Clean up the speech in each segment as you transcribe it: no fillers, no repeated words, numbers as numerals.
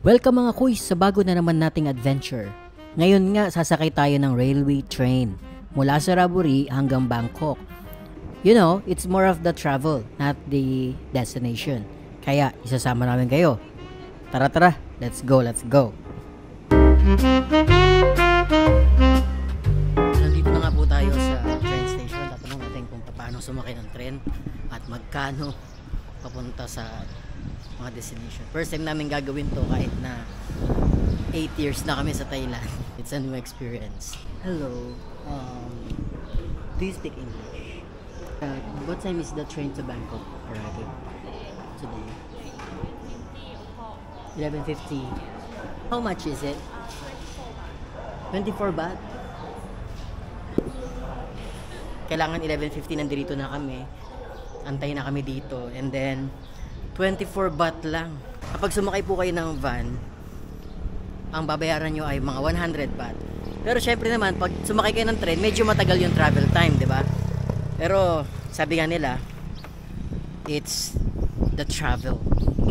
Welcome mga kuys sa bago na naman nating adventure. Ngayon nga sasakay tayo ng railway train mula sa Rabury hanggang Bangkok. You know, it's more of the travel, not the destination. Kaya isasama namin kayo. Tara tara, let's go, let's go. Nandito na nga po tayo sa train station. Tatanong natin kung paano sumakay ng tren at magkano papunta sa mga destination. First time namin gagawin to kahit na 8 years na kami sa Thailand. It's a new experience. Hello. Do you speak English? What time is the train to Bangkok arriving today? 11:50. How much is it? 24 baht? Kailangan 11:50 nandito na kami. Antay na kami dito. And then 24 baht lang. Kapag sumakay po kayo ng van, ang babayaran nyo ay mga 100 baht. Pero syempre naman, pag sumakay kayo ng train, medyo matagal yung travel time, di ba? Pero sabi nga nila, it's the travel.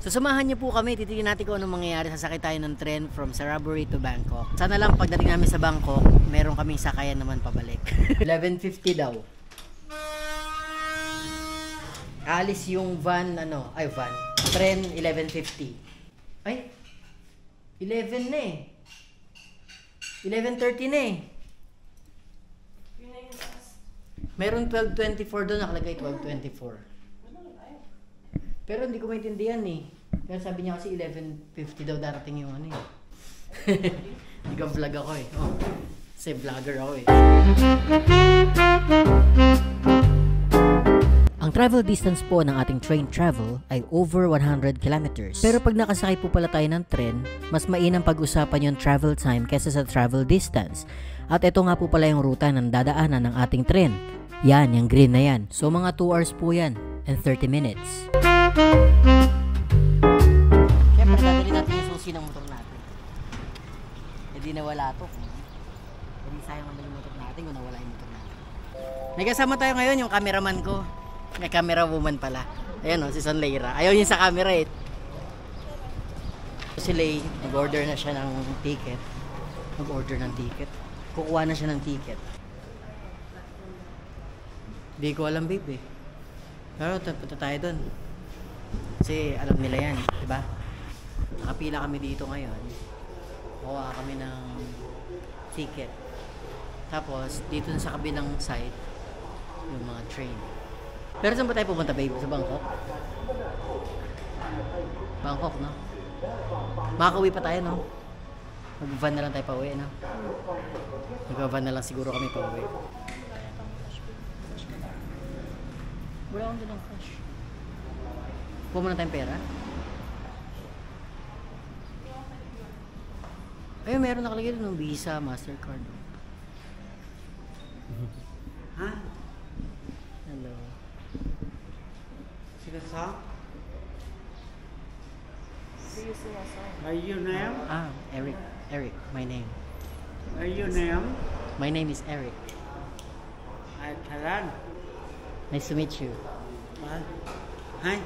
So samahan nyo po kami, titignan natin kung anong mangyayari. Sasakay tayo ng train from Saraburi to Bangkok. Sana lang pagdating namin sa Bangkok, meron kaming sakayan naman pabalik. 11:50 daw. Alis yung van, tren 11:50. Ay, 11 na eh. 11:30 na eh. Meron 12:24 doon, nakalagay 12:24. Pero hindi ko maintindihan eh. Pero sabi niya kasi 11:50 daw darating yung ano eh. Nag-vlog ako eh. Oh, kasi vlogger ako eh. Ang travel distance po ng ating train travel ay over 100 kilometers. Pero pag nakasakay po pala tayo ng tren, mas mainam pag-usapan yung travel time kaysa sa travel distance. At ito nga po pala yung ruta ng dadaanan ng ating tren. Yan, yung green na yan. So mga 2 hours po yan and 30 minutes. Siyempre, dadali natin yung susi ng motor natin. Hindi nawala to. Hindi sayang naman yung motor natin kung nawala yung motor natin. May kasama tayo ngayon, yung cameraman ko. May camera woman pala. Ayan o, si Son Leira. Ayaw niya sa camera eh. Si Lay, nag-order na siya ng ticket. Kukuha na siya ng ticket. Di ko alam babe eh. Pero punta tayo dun. Kasi alam nila yan, diba? Nakapila kami dito ngayon. Kuha kami ng ticket. Tapos, dito sa kabilang side, yung mga train. Pero saan ba tayo pupunta babe? Sa Bangkok? Bangkok, no? Makakauwi pa tayo, no? Mag-van na lang tayo pa uwi, no? Mag-van na lang siguro kami pa uwi. Wala akong dyan ng cash. Kuha mo na tayong pera? Ayun, meron nakalagay doon ng Visa, Mastercard. Ha? Hello. Are you name? Eric, my name. Are you name? My name is Eric. Thailand. Nice to meet you. Hi.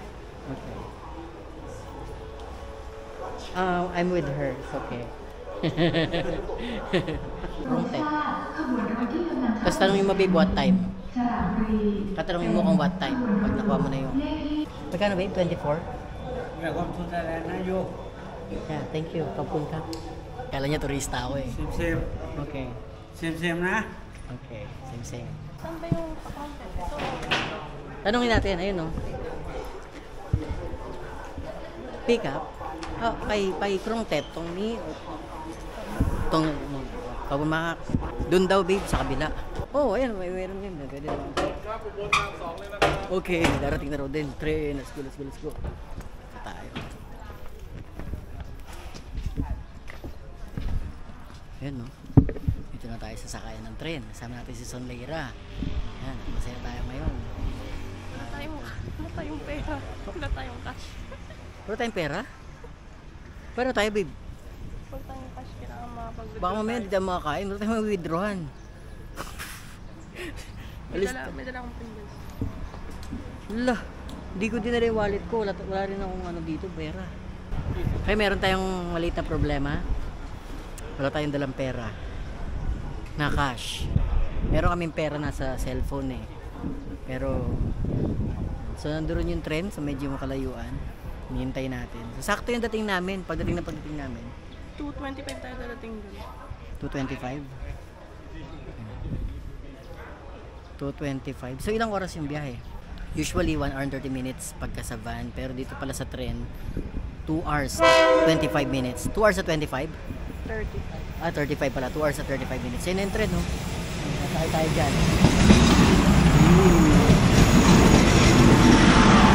Okay. I'm with her. It's okay. Wrong time. Tapos tanongin mo babe what time. Katanongin mo kung what time. Pag nakuha mo na yung... Magkano babe? 24? Welcome to Thailand na you. Yeah, thank you. Kapun ka. Kala niya turista ako eh. Same. Okay. Same na. Okay. Same. Saan ba yung accountant? Ito. Tanongin natin. Ayun no. Pick up. Oh, kay Krong Tet. Tong ni... Tong... Kabumakak. Doon daw babe sa kabila. Oh, ayan. Mayroon yun. Pwede naman. Okay. Darating na raw din. Train. Let's go. Tayo. Ayan no. Dito na tayo sa sakayan ng tren. Kasama natin si Son Leira. Ayan. Masaya tayo ngayon. Wala tayong pera. Wala tayong cash. Wala tayong pera? Pero tayo babe. Wala tayong cash. Kailangan makapag-withdraw. Baka mamaya hindi tayo makakain. Wala tayong mag-withdrawan. May dala akong pinbils. Wala. Hindi ko dinala yung wallet ko. Wala rin akong ano dito, pera. Kaya meron tayong maliit na problema. Wala tayong dalang pera. Na cash. Meron kaming pera nasa cellphone eh. Pero, so nandoon yung tren sa medyo makalayuan. Hinihintay natin. So, sakto yung dating namin. Pagdating namin. 2:25 tayo darating doon. 2:25? 2:25. So, ilang oras yung biyahe? Usually, 1 hour and 30 minutes pagka sa van. Pero dito pala sa tren, 2 hours 25 minutes. 2 hours at 25? 35. 35 pala. 2 hours at 35 minutes. Yan yung tren, no? Sasakay tayo dyan.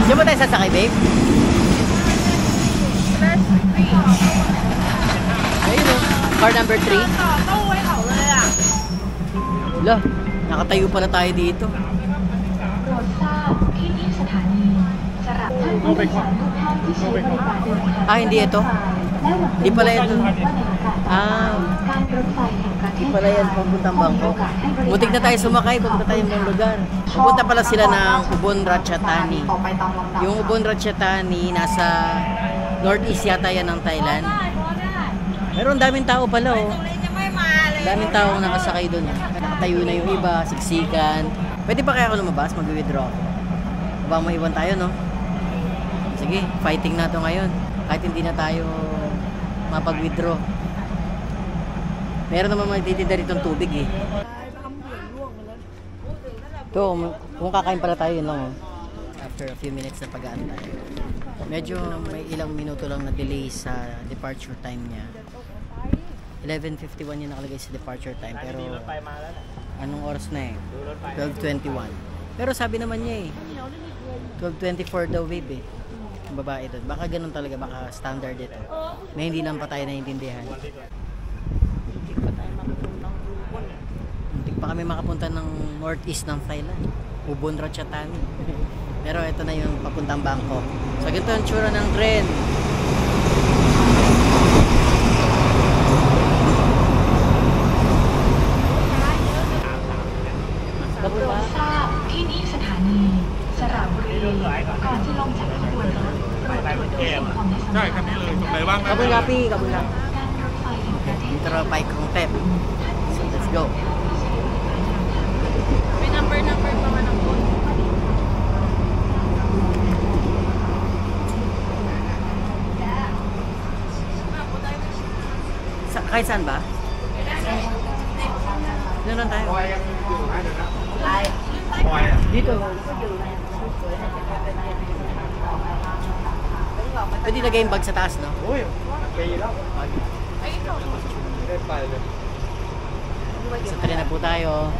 Diyan mo tayo sasakay, babe? Ayun, no? Car number 3. Wala, nakatayo pala tayo dito. Hindi ito. Hindi pala ito. Hindi pala yan papuntang Bangkok. Butik na tayo sumakay, pupunta tayo ng lugar. Pupunta pala sila ng Ubon Ratchathani. Yung Ubon Ratchathani nasa northeast yata yan ng Thailand. Pero ang daming tao pala, oh. Daming tao nakasakay doon. Nakatayo na yung iba, siksikan. Pwede pa kaya ako lumabas? Mag-withdraw ako. Baka maiwan tayo, no? Sige, fighting na to ngayon. Kahit hindi na tayo mapag-withdraw. Meron naman magtitinda rito ng tubig, eh. Ito, kung kakain pala tayo, yun lang, oh. After a few minutes na pag-aantay. Medyo may ilang minuto lang na delay sa departure time niya. 11:51 yung nakalagay sa departure time, pero anong oras na eh? 12:21. Pero sabi naman niya eh, 12:24 daw, babe eh. Yung babae doon. Baka ganun talaga, baka standard ito. May hindi lang pa tayo naiintindihan. Muntik pa kami makapunta ng northeast ng Thailand. Ubon Ratchathani. Pero ito na yung papuntang Bangkok. So ganito ang tsura ng tren. Kabul Gapi. Intro Pai Krung Thep. So let's go. May number pa man ang phone. Kahit saan ba? Doon lang tayo. Dito. Pwede lagay yung bag sa taas, no? Sa tren na po tayo.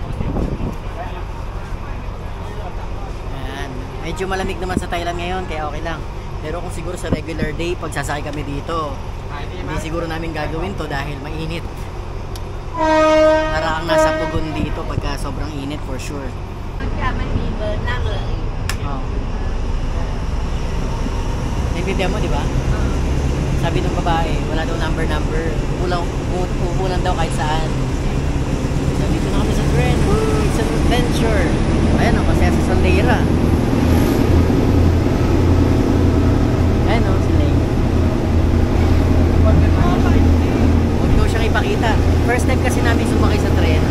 Ayan. Medyo malamig naman sa Thailand ngayon, kaya okay lang. Pero kung siguro sa regular day, pag sasakay kami dito, hindi siguro namin gagawin to dahil mainit. Para kang nasa pugon dito pagka sobrang init for sure. Oh. Naintindihan mo, di ba? Sabi ng babae, wala daw number. Pupulan daw kahit saan. So dito na kami sa tren. It's an adventure. Ayan o, masaya sa Sandera. Ayan o, si Lane. Huwag daw siyang ipakita. First time kasi namin sumakay sa tren.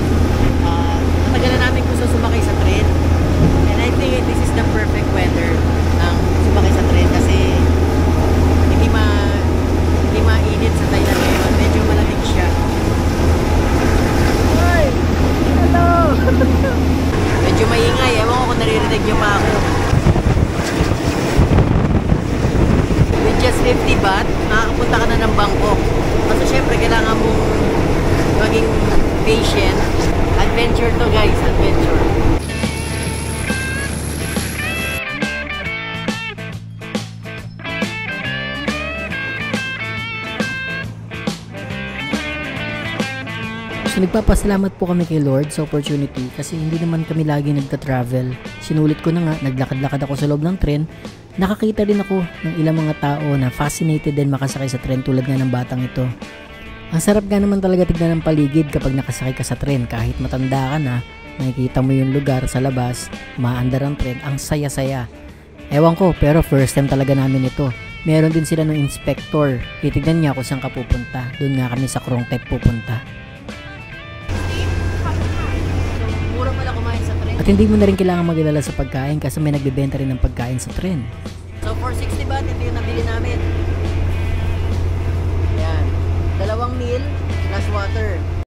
Natagalan namin gusto sumakay sa tren. And I think this is the perfect weather ng sumakay sa tren kasi hindi mainit sa Thailand ngayon. Medyo malamig siya. Hi! Hello! Medyo maingay. Ewan ko kung naririnig niyo pa ako. With just 50 baht, nakakapunta ka na ng Bangkok. Kasi syempre kailangan mong maging patient. Adventure to guys, adventure. So nagpapasalamat po kami kay Lord sa opportunity kasi hindi naman kami lagi nagta-travel. Sinulit ko na nga, naglakad-lakad ako sa loob ng tren. Nakakita din ako ng ilang mga tao na fascinated din makasakay sa tren tulad nga ng batang ito. Ang sarap nga naman talaga tignan ng paligid kapag nakasakay ka sa tren. Kahit matanda ka na, nakikita mo yung lugar sa labas, maandar ang tren, ang saya-saya. Ewan ko, pero first time talaga namin ito. Meron din sila ng inspector. Titignan niya kung saan ka pupunta. Doon nga kami sa Krung Thep pupunta. Mura pala kumain sa tren. At hindi mo na rin kailangan mag-alala sa pagkain kasi may nagbebenta rin ng pagkain sa tren. So 460 baht, ito yung nabili namin.